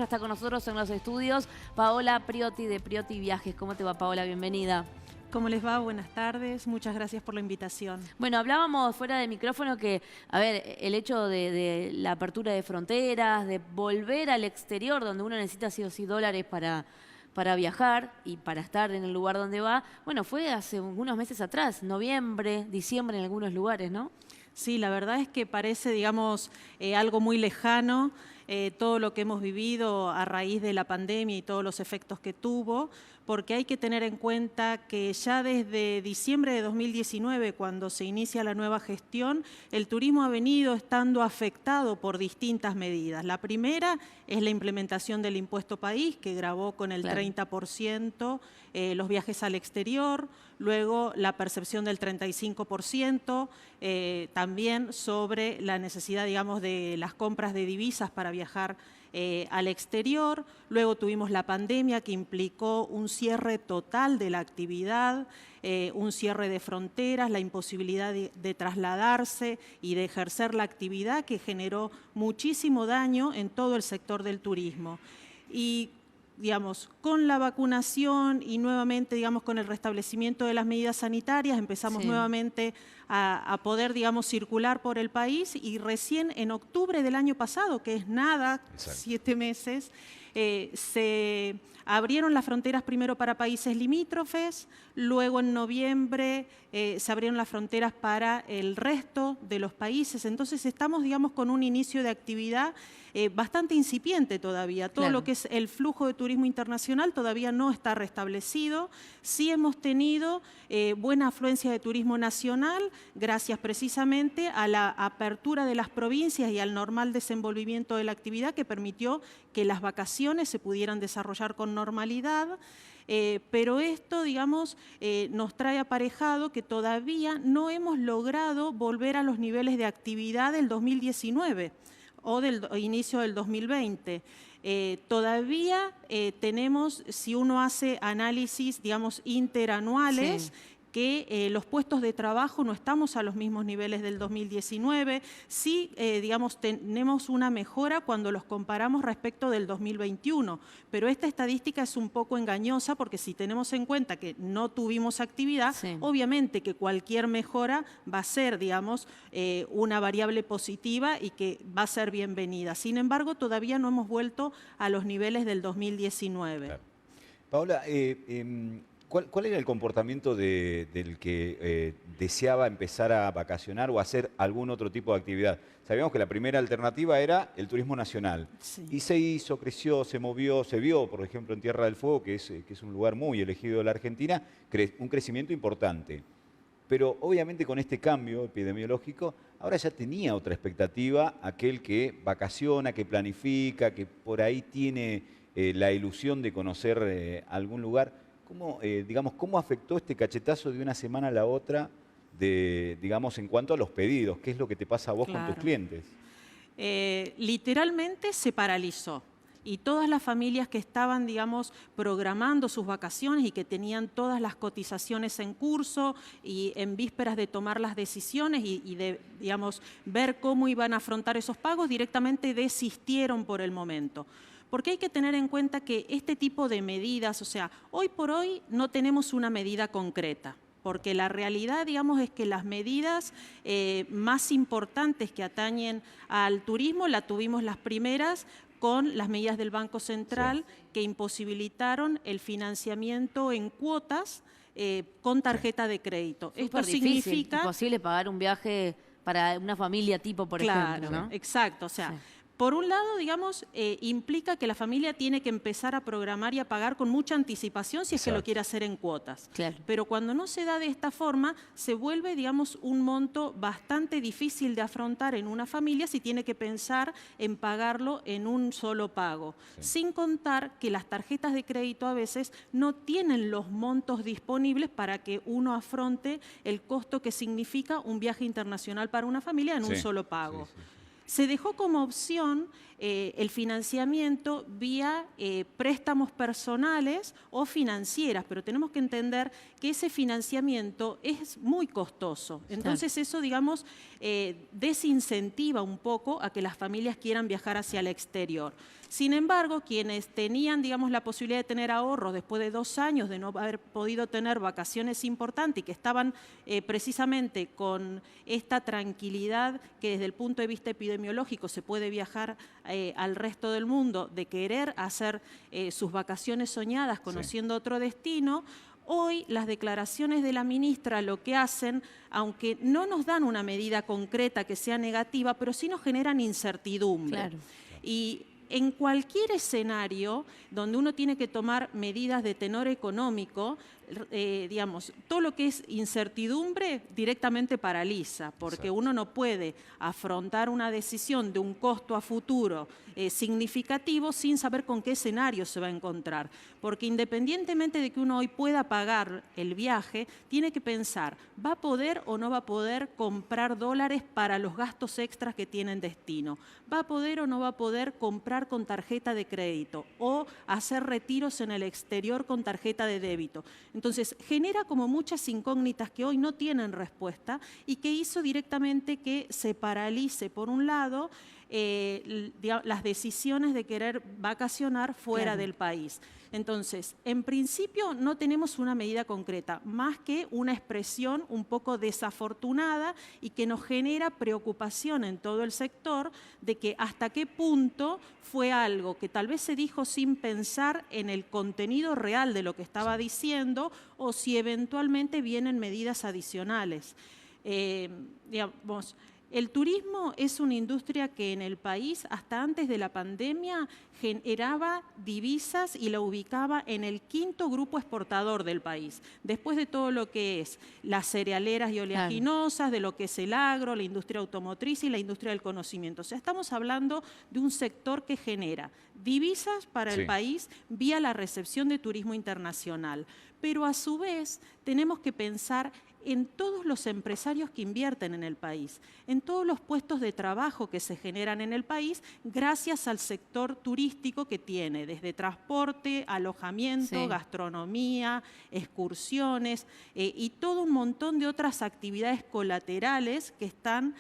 Está con nosotros en los estudios Paola Priotti de Priotti Viajes. ¿Cómo te va, Paola? Bienvenida. ¿Cómo les va? Buenas tardes. Muchas gracias por la invitación. Bueno, hablábamos fuera de micrófono que, a ver, el hecho de la apertura de fronteras, de volver al exterior, donde uno necesita sí o sí dólares para viajar y para estar en el lugar donde va, bueno, fue hace unos meses atrás, noviembre, diciembre en algunos lugares, ¿no? Sí, la verdad es que parece, digamos, algo muy lejano, todo lo que hemos vivido a raíz de la pandemia y todos los efectos que tuvo, porque hay que tener en cuenta que ya desde diciembre de 2019, cuando se inicia la nueva gestión, el turismo ha venido estando afectado por distintas medidas. La primera es la implementación del impuesto país, que gravó con el 30% los viajes al exterior, luego la percepción del 35%, también sobre la necesidad, digamos, de las compras de divisas para viajar al exterior. Luego tuvimos la pandemia que implicó un cierre total de la actividad, un cierre de fronteras, la imposibilidad de trasladarse y de ejercer la actividad que generó muchísimo daño en todo el sector del turismo. Y digamos, con la vacunación y nuevamente, digamos, con el restablecimiento de las medidas sanitarias, empezamos nuevamente a poder, digamos, circular por el país y recién en octubre del año pasado, que es nada, 7 meses, se abrieron las fronteras primero para países limítrofes, luego en noviembre se abrieron las fronteras para el resto de los países. Entonces estamos, digamos, con un inicio de actividad bastante incipiente todavía. Todo lo que es el flujo de turismo internacional todavía no está restablecido. Sí hemos tenido buena afluencia de turismo nacional, gracias precisamente a la apertura de las provincias y al normal desenvolvimiento de la actividad que permitió que las vacaciones se pudieran desarrollar con normalidad. Pero esto, digamos, nos trae aparejado que todavía no hemos logrado volver a los niveles de actividad del 2019 o del inicio del 2020. Todavía tenemos, si uno hace análisis, digamos, interanuales, que los puestos de trabajo no estamos a los mismos niveles del 2019. Sí, digamos, tenemos una mejora cuando los comparamos respecto del 2021, pero esta estadística es un poco engañosa porque si tenemos en cuenta que no tuvimos actividad, obviamente que cualquier mejora va a ser, digamos, una variable positiva y que va a ser bienvenida. Sin embargo, todavía no hemos vuelto a los niveles del 2019. Claro. Paola, ¿cuál era el comportamiento del que deseaba empezar a vacacionar o hacer algún otro tipo de actividad? Sabíamos que la primera alternativa era el turismo nacional. Y se hizo, creció, se movió, se vio, por ejemplo, en Tierra del Fuego, que es un lugar muy elegido de la Argentina, un crecimiento importante. Pero obviamente con este cambio epidemiológico, ahora ya tenía otra expectativa aquel que vacaciona, que planifica, que por ahí tiene la ilusión de conocer algún lugar. ¿Cómo afectó este cachetazo de una semana a la otra, digamos, en cuanto a los pedidos? ¿Qué es lo que te pasa a vos con tus clientes? Literalmente se paralizó. Y todas las familias que estaban, digamos, programando sus vacaciones y que tenían todas las cotizaciones en curso y en vísperas de tomar las decisiones y de, digamos, ver cómo iban a afrontar esos pagos, directamente desistieron por el momento. Porque hay que tener en cuenta que este tipo de medidas, o sea, hoy por hoy no tenemos una medida concreta, porque la realidad, digamos, es que las medidas más importantes que atañen al turismo la tuvimos las primeras con las medidas del Banco Central que imposibilitaron el financiamiento en cuotas con tarjeta de crédito. Esto significa... Es imposible pagar un viaje para una familia tipo, por ejemplo, ¿no? Exacto, o sea... Por un lado, digamos, implica que la familia tiene que empezar a programar y a pagar con mucha anticipación si es que lo quiere hacer en cuotas. Pero cuando no se da de esta forma, se vuelve, digamos, un monto bastante difícil de afrontar en una familia si tiene que pensar en pagarlo en un solo pago. Sin contar que las tarjetas de crédito a veces no tienen los montos disponibles para que uno afronte el costo que significa un viaje internacional para una familia en un solo pago. Se dejó como opción el financiamiento vía préstamos personales o financieras, pero tenemos que entender que ese financiamiento es muy costoso. Entonces eso, digamos, desincentiva un poco a que las familias quieran viajar hacia el exterior. Sin embargo, quienes tenían, digamos, la posibilidad de tener ahorros después de 2 años de no haber podido tener vacaciones importantes y que estaban precisamente con esta tranquilidad que desde el punto de vista epidemiológico se puede viajar al resto del mundo, de querer hacer sus vacaciones soñadas conociendo otro destino. Hoy las declaraciones de la ministra lo que hacen, aunque no nos dan una medida concreta que sea negativa, pero sí nos generan incertidumbre. Claro. Y en cualquier escenario donde uno tiene que tomar medidas de tenor económico, digamos, todo lo que es incertidumbre directamente paraliza, porque uno no puede afrontar una decisión de un costo a futuro significativo sin saber con qué escenario se va a encontrar. Porque independientemente de que uno hoy pueda pagar el viaje, tiene que pensar, ¿va a poder o no va a poder comprar dólares para los gastos extras que tienen destino? ¿Va a poder o no va a poder comprar con tarjeta de crédito o hacer retiros en el exterior con tarjeta de débito? Entonces, genera como muchas incógnitas que hoy no tienen respuesta y que hizo directamente que se paralice, por un lado, las decisiones de querer vacacionar fuera del país. Entonces, en principio no tenemos una medida concreta, más que una expresión un poco desafortunada y que nos genera preocupación en todo el sector de que hasta qué punto fue algo que tal vez se dijo sin pensar en el contenido real de lo que estaba diciendo o si eventualmente vienen medidas adicionales. Digamos, el turismo es una industria que en el país, hasta antes de la pandemia, generaba divisas y la ubicaba en el 5º grupo exportador del país. Después de todo lo que es las cerealeras y oleaginosas, de lo que es el agro, la industria automotriz y la industria del conocimiento. O sea, estamos hablando de un sector que genera divisas para el país vía la recepción de turismo internacional. Pero a su vez tenemos que pensar en todos los empresarios que invierten en el país, en todos los puestos de trabajo que se generan en el país gracias al sector turístico que tiene, desde transporte, alojamiento, gastronomía, excursiones y todo un montón de otras actividades colaterales que están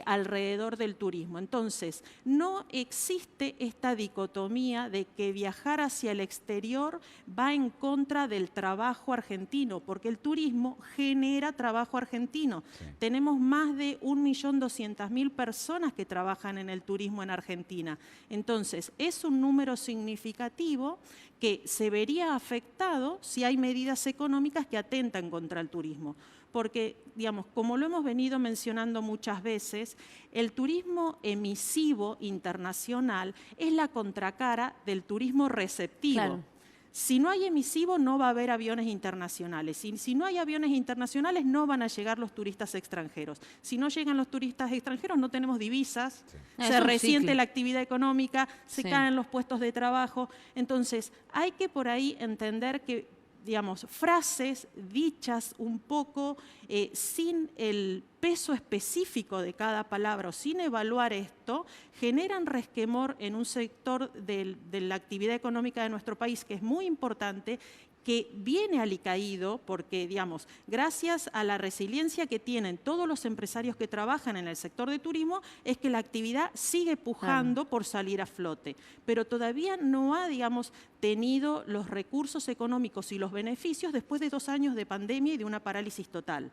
alrededor del turismo. Entonces, no existe esta dicotomía de que viajar hacia el exterior va en contra del trabajo argentino, porque el turismo genera trabajo argentino. Tenemos más de 1.200.000 personas que trabajan en el turismo en Argentina. Entonces, es un número significativo que se vería afectado si hay medidas económicas que atentan contra el turismo. Porque, digamos, como lo hemos venido mencionando muchas veces, el turismo emisivo internacional es la contracara del turismo receptivo. Claro. Si no hay emisivo, no va a haber aviones internacionales. Y si no hay aviones internacionales, no van a llegar los turistas extranjeros. Si no llegan los turistas extranjeros, no tenemos divisas, se resiente la actividad económica, se caen los puestos de trabajo. Entonces, hay que por ahí entender que, digamos, frases dichas un poco sin el peso específico de cada palabra o sin evaluar esto, generan resquemor en un sector de la actividad económica de nuestro país que es muy importante, que viene alicaído porque, digamos, gracias a la resiliencia que tienen todos los empresarios que trabajan en el sector de turismo, es que la actividad sigue pujando por salir a flote. Pero todavía no ha, digamos, tenido los recursos económicos y los beneficios después de 2 años de pandemia y de una parálisis total.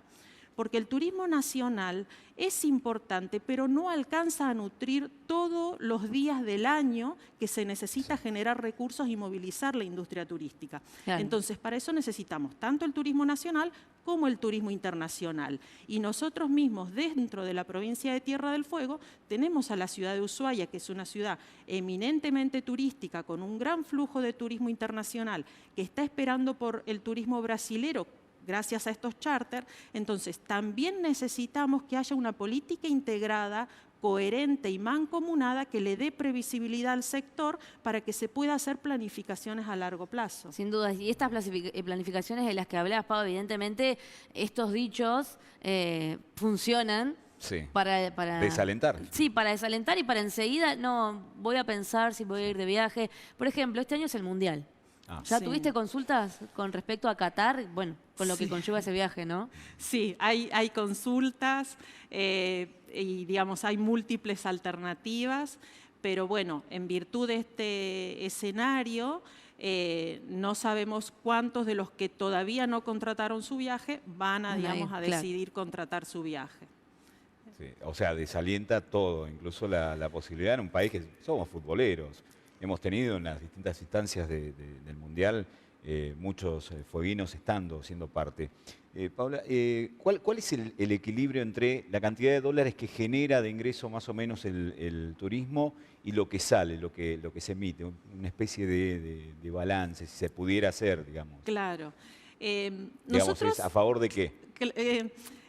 Porque el turismo nacional es importante, pero no alcanza a nutrir todos los días del año que se necesita generar recursos y movilizar la industria turística. Entonces, para eso necesitamos tanto el turismo nacional como el turismo internacional. Y nosotros mismos, dentro de la provincia de Tierra del Fuego, tenemos a la ciudad de Ushuaia, que es una ciudad eminentemente turística, con un gran flujo de turismo internacional, que está esperando por el turismo brasilero, gracias a estos charters. Entonces, también necesitamos que haya una política integrada, coherente y mancomunada que le dé previsibilidad al sector para que se pueda hacer planificaciones a largo plazo. Sin duda, y estas planificaciones de las que hablabas, Pau, evidentemente estos dichos funcionan Sí. para Desalentar. Sí, para desalentar y para enseguida, no, voy a pensar si voy a ir de viaje. Por ejemplo, este año es el Mundial. Ah. ¿Ya Sí. tuviste consultas con respecto a Qatar? Bueno, con lo que Sí. conlleva ese viaje, ¿no? Sí, hay consultas y digamos hay múltiples alternativas, pero bueno, en virtud de este escenario no sabemos cuántos de los que todavía no contrataron su viaje van a, Van a digamos, ir, a claro. decidir contratar su viaje. Sí, o sea, desalienta todo, incluso la posibilidad en un país que somos futboleros. Hemos tenido en las distintas instancias del Mundial muchos fueguinos siendo parte. Paula, ¿cuál es el equilibrio entre la cantidad de dólares que genera de ingreso más o menos el turismo y lo que sale, lo que se emite? Una especie de balance, si se pudiera hacer, digamos. Claro. Digamos, Nosotros, ¿a favor de qué?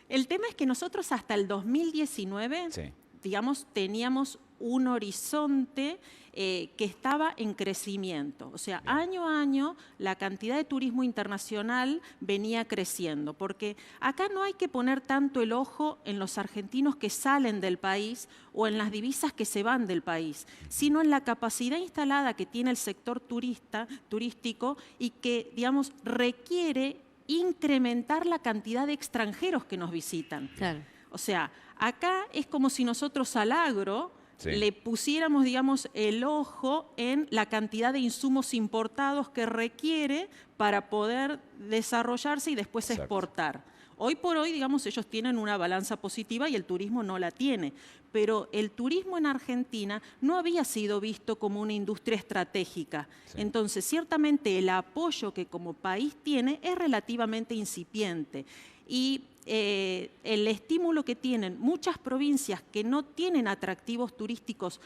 el tema es que nosotros hasta el 2019, Sí. digamos, teníamos un horizonte que estaba en crecimiento. O sea, Bien. año a año la cantidad de turismo internacional venía creciendo, porque acá no hay que poner tanto el ojo en los argentinos que salen del país o en las divisas que se van del país, sino en la capacidad instalada que tiene el sector turístico y que, digamos, requiere incrementar la cantidad de extranjeros que nos visitan. Claro. O sea, acá es como si nosotros al agro Sí. le pusiéramos, digamos, el ojo en la cantidad de insumos importados que requiere para poder desarrollarse y después Exacto. exportar. Hoy por hoy, digamos, ellos tienen una balanza positiva y el turismo no la tiene. Pero el turismo en Argentina no había sido visto como una industria estratégica. Sí. Entonces, ciertamente el apoyo que como país tiene es relativamente incipiente. Y el estímulo que tienen muchas provincias que no tienen atractivos turísticos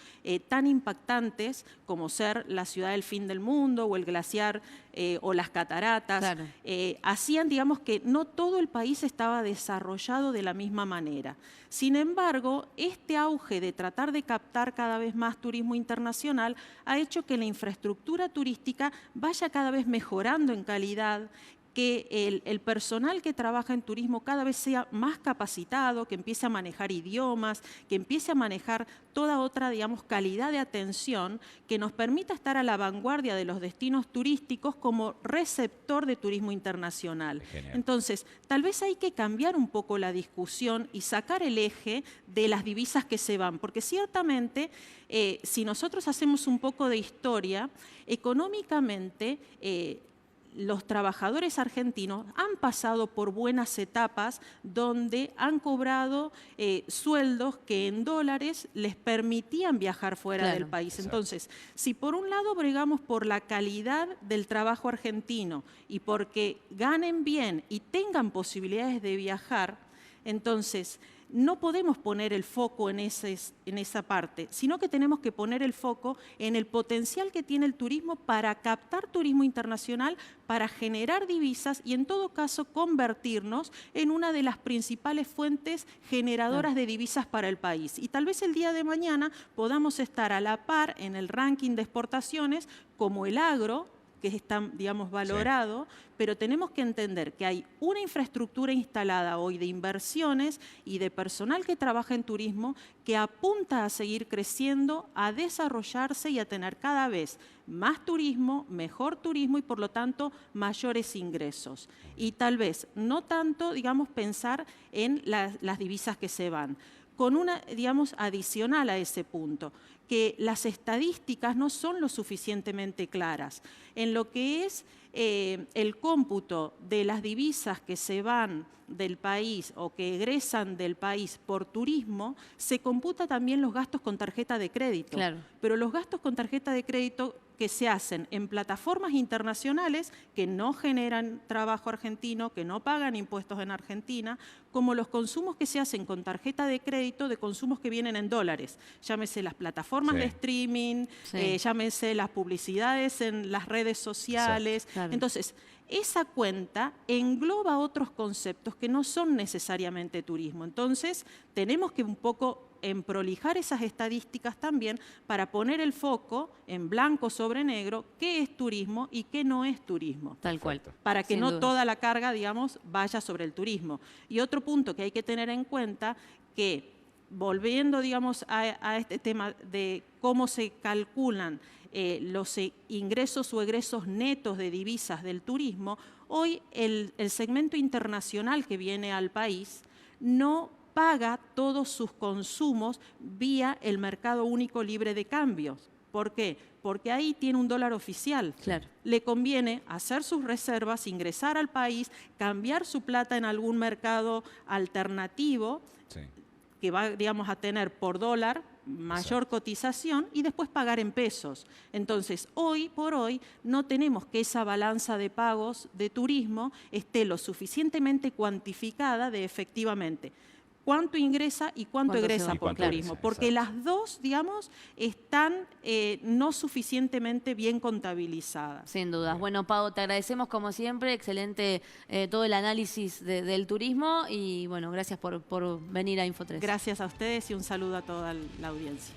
tan impactantes como ser la ciudad del fin del mundo o el glaciar o las cataratas, Claro. hacían, digamos, que no todo el país estaba desarrollado de la misma manera. Sin embargo, este auge de tratar de captar cada vez más turismo internacional ha hecho que la infraestructura turística vaya cada vez mejorando en calidad, que el personal que trabaja en turismo cada vez sea más capacitado, que empiece a manejar idiomas, que empiece a manejar toda otra, digamos, calidad de atención que nos permita estar a la vanguardia de los destinos turísticos como receptor de turismo internacional. Genial. Entonces, tal vez hay que cambiar un poco la discusión y sacar el eje de las divisas que se van, porque ciertamente, si nosotros hacemos un poco de historia, económicamente, los trabajadores argentinos han pasado por buenas etapas donde han cobrado sueldos que en dólares les permitían viajar fuera Claro. del país. Exacto. Entonces, si por un lado bregamos por la calidad del trabajo argentino y porque ganen bien y tengan posibilidades de viajar, entonces no podemos poner el foco en esa parte, sino que tenemos que poner el foco en el potencial que tiene el turismo para captar turismo internacional, para generar divisas y en todo caso convertirnos en una de las principales fuentes generadoras de divisas para el país. Y tal vez el día de mañana podamos estar a la par en el ranking de exportaciones como el agro, que es tan, digamos, valorado, pero tenemos que entender que hay una infraestructura instalada hoy de inversiones y de personal que trabaja en turismo que apunta a seguir creciendo, a desarrollarse y a tener cada vez más turismo, mejor turismo y por lo tanto mayores ingresos. Y tal vez no tanto, digamos, pensar en las divisas que se van. Con una, digamos, adicional a ese punto, que las estadísticas no son lo suficientemente claras. En lo que es el cómputo de las divisas que se van del país o que egresan del país por turismo, se computa también los gastos con tarjeta de crédito. Claro. Pero los gastos con tarjeta de crédito que se hacen en plataformas internacionales que no generan trabajo argentino, que no pagan impuestos en Argentina, como los consumos que se hacen con tarjeta de crédito de consumos que vienen en dólares. Llámese las plataformas Sí. de streaming, Sí. llámese las publicidades en las redes sociales. Exacto. Claro. Entonces, esa cuenta engloba otros conceptos que no son necesariamente turismo. Entonces, tenemos que un poco emprolijar esas estadísticas también para poner el foco en blanco sobre negro qué es turismo y qué no es turismo. Tal cual. Perfecto. Para que Sin no duda. toda la carga, digamos, vaya sobre el turismo. Y otro punto que hay que tener en cuenta, que volviendo, digamos, a este tema de cómo se calculan los ingresos o egresos netos de divisas del turismo, hoy el segmento internacional que viene al país no paga todos sus consumos vía el mercado único libre de cambios. ¿Por qué? Porque ahí tiene un dólar oficial. Claro. Le conviene hacer sus reservas, ingresar al país, cambiar su plata en algún mercado alternativo, Sí. que va, digamos, a tener por dólar mayor cotización y después pagar en pesos. Entonces, hoy por hoy no tenemos que esa balanza de pagos de turismo esté lo suficientemente cuantificada de efectivamente cuánto ingresa y cuánto Cuánto se egresa va. Y por cuánto turismo, egresa, porque exacto. las dos, digamos, están no suficientemente bien contabilizadas. Sin dudas. Bueno, Pau, te agradecemos como siempre, excelente todo el análisis del turismo y bueno, gracias por venir a Info3. Gracias a ustedes y un saludo a toda la audiencia.